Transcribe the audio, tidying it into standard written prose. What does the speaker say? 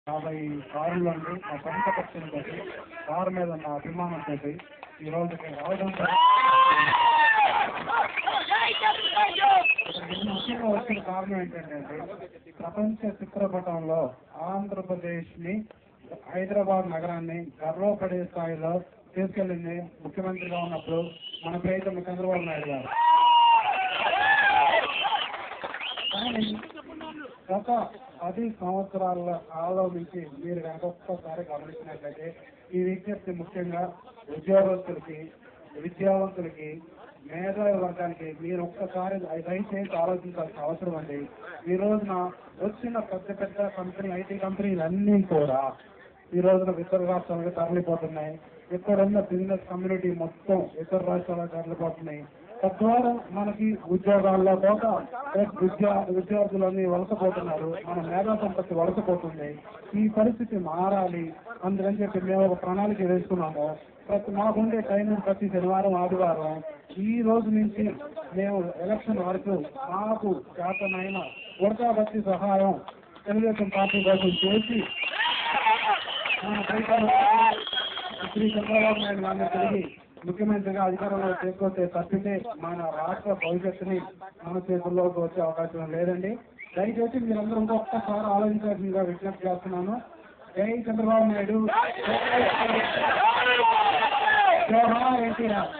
50 కారుల్లో నా సొంత ఖర్చులతో కారు మీద నా అభిమానంతో ఈ రోజు రావడం ముఖ్యంగా వచ్చిన కారణం ఏంటంటే ప్రపంచ చిత్రపటంలో ఆంధ్రప్రదేశ్ని హైదరాబాద్ నగరాన్ని గర్వపడే స్థాయిలో తీసుకెళ్ళింది ముఖ్యమంత్రిగా ఉన్నప్పుడు మన ప్రియతమ చంద్రబాబు నాయుడు గారు. కానీ గత 10 సంవత్సరాల కాలం నుంచి మీరు కనుక ఒక్కసారి గమనించినట్లయితే ఈ విజ్ఞప్తి ముఖ్యంగా ఉద్యోగస్తులకి, విద్యావంతులకి, మేధావి వర్గానికి మీరు ఒక్కసారి దయచేసి ఆలోచించాల్సిన అవసరం అండి. ఈ రోజున వచ్చిన పెద్ద పెద్ద కంపెనీ, ఐటీ కంపెనీలన్నీ కూడా ఈ రోజున ఇతర రాష్ట్రాలకు తరలిపోతున్నాయి. ఇక్కడ ఉన్న బిజినెస్ కమ్యూనిటీ మొత్తం ఇతర రాష్ట్రాలకు తరలిపోతున్నాయి. తద్వారా మనకి ఉద్యోగాల్లో పోక విద్యార్థులన్నీ వలసపోతున్నారు, మన మేధా సంపత్తి వలసపోతుంది. ఈ పరిస్థితి మారాలి. అందుకని చెప్పి మేము ఒక ప్రణాళిక వేసుకున్నాము. మాకుండే టైం ప్రతి శనివారం, ఆదివారం ఈ రోజు నుంచి మేము ఎలక్షన్ వరకు మాకు చేతనైన ఉడతాభక్తి సహాయం తెలుగుదేశం పార్టీ కోసం చేసి శ్రీ చంద్రబాబు నాయుడు గారిని తిరిగి ముఖ్యమంత్రిగా అధికారంలో తీసుకొస్తే తప్పితే మన రాష్ట్ర భవిష్యత్తుని మన చేతుల్లోకి వచ్చే అవకాశం లేదండి. దయచేసి మీరందరూ ఇంకొకసారి ఆలోచించాల్సిందిగా విజ్ఞప్తి చేస్తున్నాను. జై చంద్రబాబు నాయుడు, జోహార్ ఎన్టీఆర్.